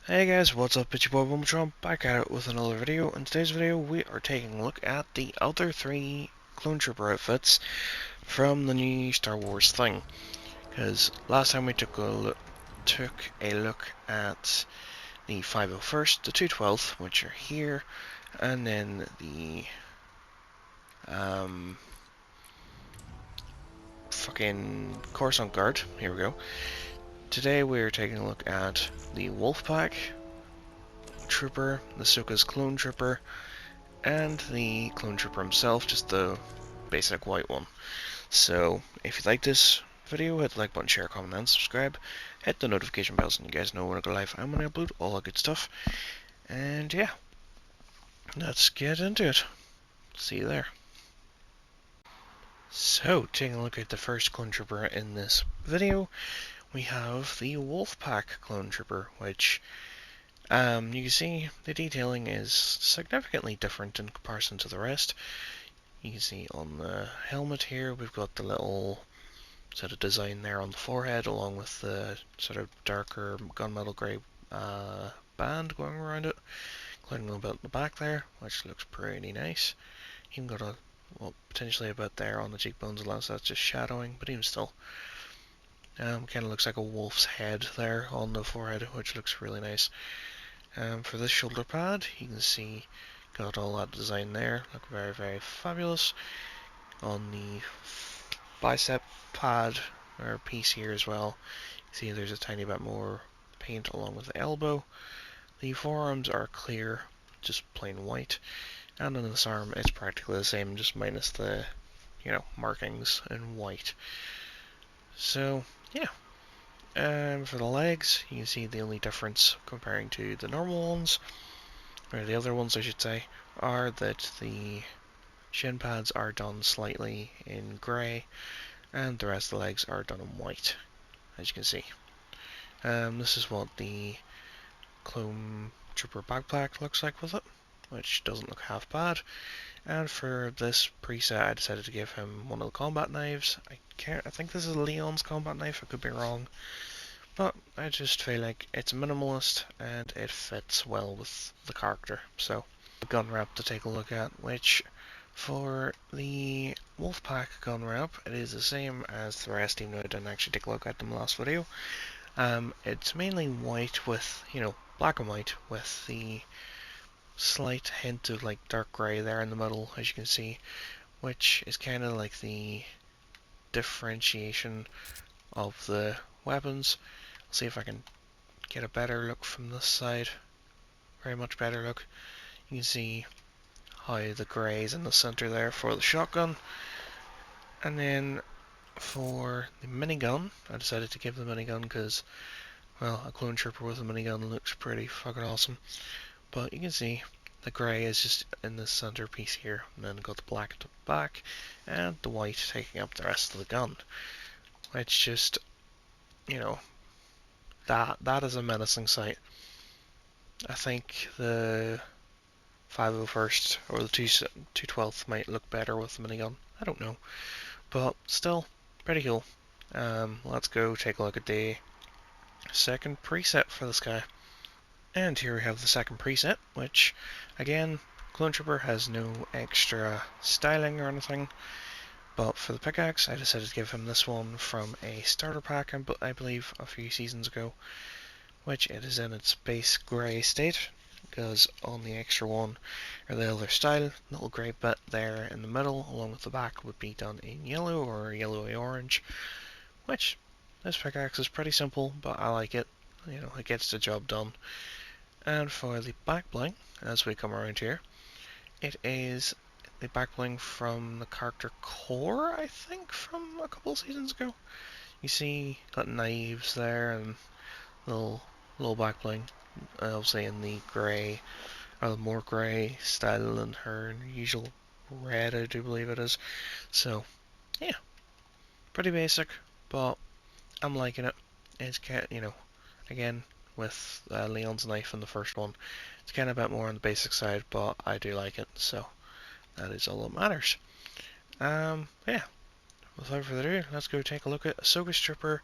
Hey guys, what's up? It's your boy Wolfpack back at it with another video. In today's video, we are taking a look at the other three clone trooper outfits from the new Star Wars thing. Because last time we took a look at the 501st, the 212th, which are here, and then the fucking Coruscant Guard. Here we go. Today we are taking a look at the Wolfpack trooper, the Ahsoka's clone trooper, and the clone trooper himself, just the basic white one. So if you like this video, hit the like button, share, comment, and subscribe. Hit the notification bell so you guys know when I go live and when I upload, all that good stuff. And yeah, let's get into it. See you there. So, taking a look at the first clone trooper in this video, we have the Wolfpack clone trooper, which you can see the detailing is significantly different in comparison to the rest. You can see on the helmet here, we've got the little sort of design there on the forehead, along with the sort of darker gunmetal grey band going around it, including a bit at the back there, which looks pretty nice. Even got a, well, potentially a bit there on the cheekbones, unless that's just shadowing, but even still. Kind of looks like a wolf's head there on the forehead, which looks really nice. For this shoulder pad, you can see got all that design there, look very, very fabulous. On the bicep pad or piece here as well, you see there's a tiny bit more paint along with the elbow. The forearms are clear, just plain white, and on this arm it's practically the same, just minus the, markings in white. So yeah. For the legs, you can see the only difference comparing to the normal ones, or the other ones I should say, are that the shin pads are done slightly in grey, and the rest of the legs are done in white, as you can see. This is what the Clone Trooper backpack looks like with it, which doesn't look half bad. And for this preset, I decided to give him one of the combat knives. I think this is Leon's combat knife, I could be wrong. But I just feel like it's minimalist and it fits well with the character. So, the gun wrap to take a look at, which for the Wolfpack gun wrap, it is the same as the rest, even though I didn't actually take a look at them last video. It's mainly white with, black and white with the slight hint of like dark grey there in the middle, as you can see, which is kind of like the differentiation of the weapons. I'll see if I can get a better look from this side. Very much better look. You can see how the grey is in the center there for the shotgun. And then for the minigun, I decided to give the minigun because, well, a clone trooper with a minigun looks pretty fucking awesome. But you can see the grey is just in the center piece here, and then got the black at the back, and the white taking up the rest of the gun. Which just, that is a menacing sight. I think the 501st or the 212th might look better with the minigun. I don't know. But still, pretty cool. Let's go take a look at the second preset for this guy. And here we have the second preset, which, again, Clone Trooper has no extra styling or anything. But for the pickaxe, I decided to give him this one from a starter pack, I believe, a few seasons ago, which it is in its base grey state, because on the extra one, or the other style, little grey bit there in the middle, along with the back, would be done in yellow or yellowy orange, which this pickaxe is pretty simple, but I like it. It gets the job done. And for the back bling, as we come around here, it is the back bling from the character Core, I think, from a couple of seasons ago. You see, got knives there and little back bling, obviously in the grey, or the more grey style than her usual red, I do believe it is. So, yeah, pretty basic, but I'm liking it. It's again, with Leon's knife in the first one, it's kind of a bit more on the basic side, but I do like it, so that is all that matters. Yeah, without further ado, let's go take a look at Ahsoka's Trooper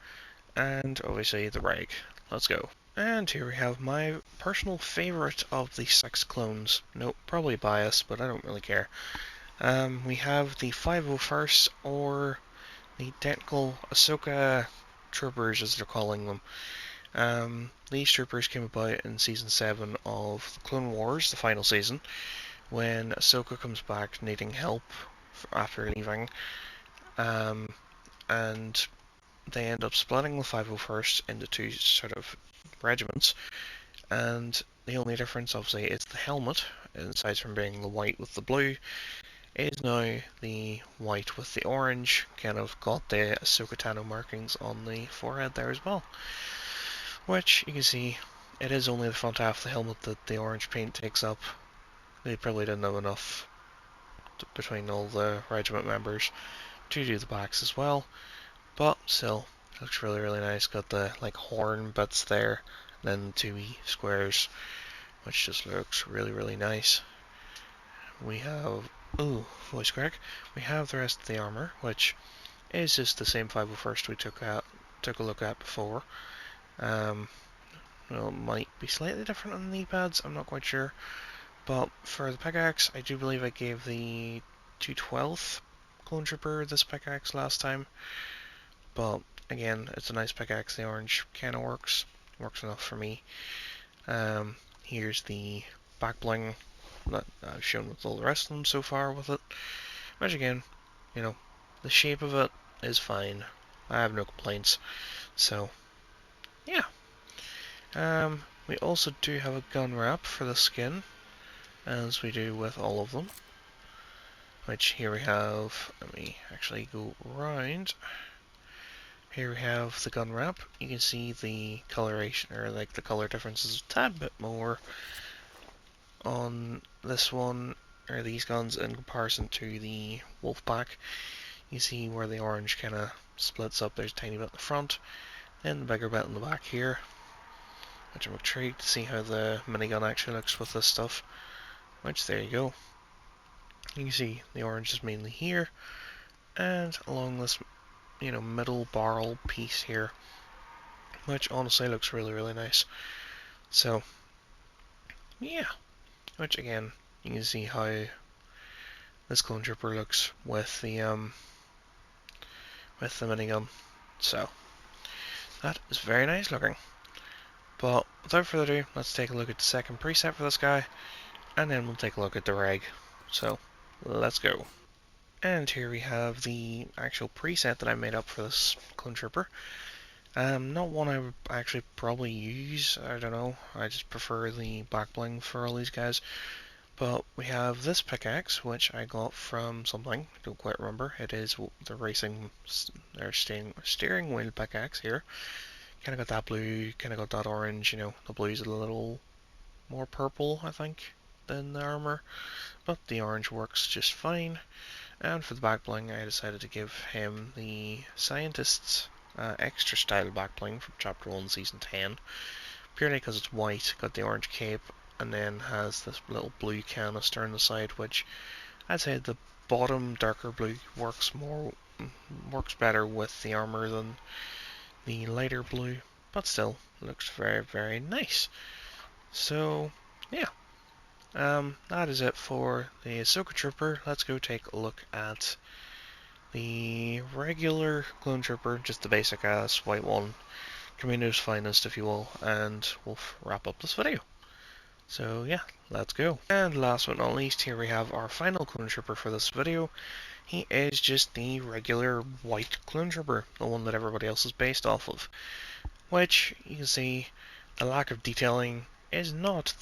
and obviously the Reg. Let's go. And here we have my personal favourite of the 6 clones. Nope, probably biased, but I don't really care. We have the 501st, or the technical Ahsoka troopers, as they're calling them. These troopers came about in Season 7 of Clone Wars, the final season, when Ahsoka comes back needing help after leaving, and they end up splitting the 501st into 2 sort of regiments, and the only difference, obviously, is the helmet. Aside from being the white with the blue, is now the white with the orange, kind of got the Ahsoka Tano markings on the forehead there as well. Which, you can see, it is only the front half of the helmet that the orange paint takes up. They probably didn't have enough between all the regiment members to do the backs as well, but still, looks really, really nice. Got the like horn bits there, and then the 2 squares, which just looks really, really nice. We have, ooh, voice crack. We have the rest of the armor, which is just the same 501st we took a look at before. Well, it might be slightly different on the knee pads, I'm not quite sure. But for the pickaxe, I do believe I gave the 212th Clone Trooper this pickaxe last time. But again, it's a nice pickaxe. The orange kind of works enough for me. Here's the back bling that I've shown with all the rest of them so far with it. Which again, you know, the shape of it is fine. I have no complaints. So, yeah. We also do have a gun wrap for the skin, as we do with all of them. Which here we have, let me actually go round. Here we have the gun wrap. You can see the coloration, or like the color differences a tad bit more on this one, or these guns, in comparison to the Wolfpack. You see where the orange kind of splits up. There's a tiny bit in the front, and the bigger bit in the back here. Which I'm intrigued to see how the minigun actually looks with this stuff. Which, there you go. You can see the orange is mainly here, and along this, middle barrel piece here, which honestly looks really, really nice. So, yeah. Which again, you can see how this clone trooper looks with the minigun. So, that is very nice looking. But without further ado, let's take a look at the second preset for this guy, and then we'll take a look at the reg. So, let's go. And here we have the actual preset that I made up for this clone trooper. Not one I would actually probably use, I don't know, I just prefer the back bling for all these guys. But we have this pickaxe, which I got from something, I don't quite remember. It is the racing, or steering wheel pickaxe here. Kinda got that blue, kinda got that orange, the blue's a little more purple, I think, than the armor. But the orange works just fine. And for the back bling, I decided to give him the Scientist's extra style back bling from Chapter 1, Season 10. Purely because it's white, got the orange cape, and then has this little blue canister on the side, which I'd say the bottom darker blue works better with the armor than the lighter blue, but still looks very, very nice. So, yeah. That is it for the Ahsoka Trooper. Let's go take a look at the regular Clone Trooper, just the basic ass white one, Kamino's finest if you will, and we'll wrap up this video. So yeah, let's go. And last but not least, here we have our final Clone Trooper for this video. He is just the regular white Clone Trooper, the one that everybody else is based off of. Which, you can see, the lack of detailing is not,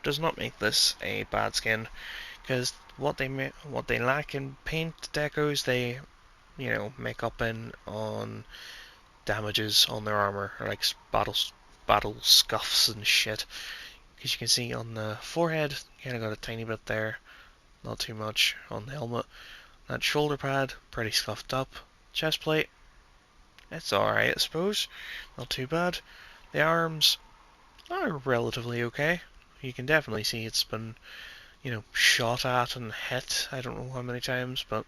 does not make this a bad skin, because what they lack in paint decos, they, make up on damages on their armor, or like battle scuffs and shit. Because you can see on the forehead, kind of got a tiny bit there, not too much on the helmet. That shoulder pad, pretty scuffed up. Chest plate, it's alright, I suppose, not too bad. The arms are relatively okay. You can definitely see it's been, shot at and hit, I don't know how many times, but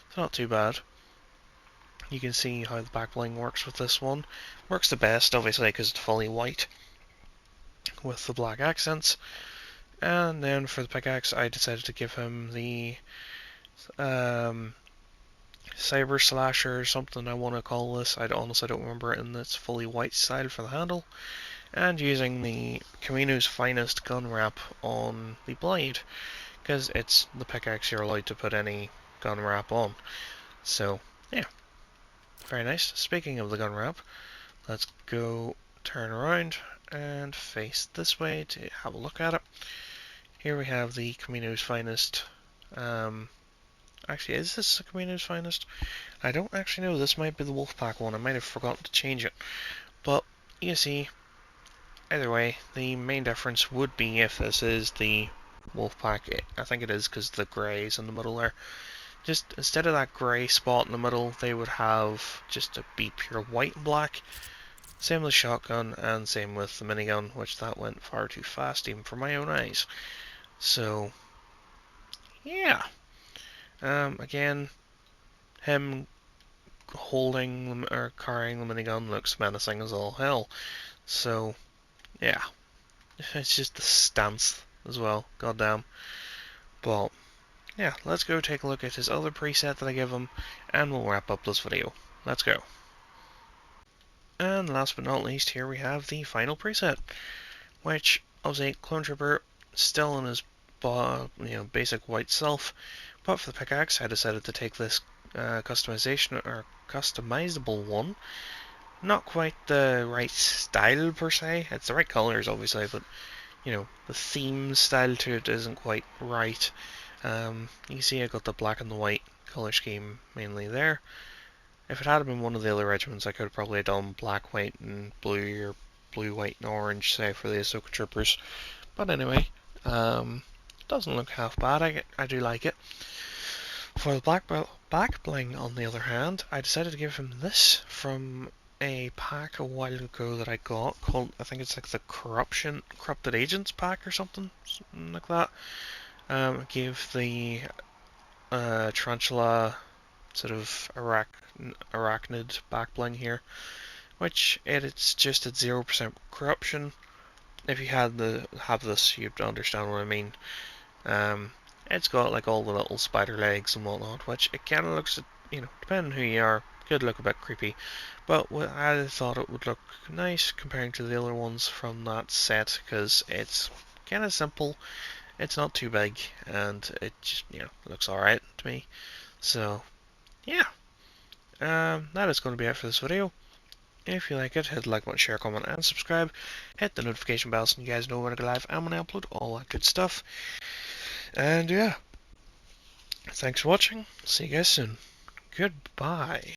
it's not too bad. you can see how the back bling works with this one. Works the best, obviously, because it's fully white with the black accents. And then for the pickaxe, I decided to give him the Cyber Slasher or something I want to call this. I honestly don't remember it in its fully white style for the handle. And using the Kamino's Finest gun wrap on the blade, because it's the pickaxe you're allowed to put any gun wrap on. So, yeah, very nice. Speaking of the gun wrap, let's go turn around and face this way to have a look at it. Here we have the Kamino's Finest. Actually, is this the Kamino's Finest? I don't actually know. This might be the Wolfpack one. I might have forgotten to change it. But, you see, either way, the main difference would be if this is the Wolfpack. I think it is because the grey is in the middle there. Just instead of that grey spot in the middle, they would have just a be pure white and black. Same with the shotgun, and same with the minigun, which that went far too fast even for my own eyes. So, yeah. Again, him holding or carrying the minigun looks menacing as all hell. So, yeah. It's just the stance as well, goddamn. But, yeah, let's go take a look at his other preset that I give him, and we'll wrap up this video. Let's go. And last but not least, here we have the final preset, which obviously Clone Trooper still in his basic white self, but for the pickaxe I decided to take this customization or customizable one. Not quite the right style per se. It's the right colors obviously, but the theme style to it isn't quite right. You see I got the black and the white color scheme mainly there. If it had been one of the other regiments, I could have probably done black, white, and blue, or blue, white, and orange, say, for the Ahsoka troopers. But anyway, doesn't look half bad. I do like it. For the back bling, on the other hand, I decided to give him this from a pack a while ago that I got called, I think it's like the Corrupted Agents pack or something like that. It gave the Tarantula sort of arachnid back bling here, which it's just at 0% corruption. If you have this, you'd understand what I mean. It's got like all the little spider legs and whatnot, which it kind of looks, depending on who you are, could look a bit creepy. But I thought it would look nice comparing to the other ones from that set, because it's kind of simple, it's not too big, and it just, looks alright to me. So, yeah. That is going to be it for this video. If you like it, hit like, share, comment, and subscribe. Hit the notification bell so you guys know when I go live and when I upload, all that good stuff. And yeah, thanks for watching. See you guys soon. Goodbye.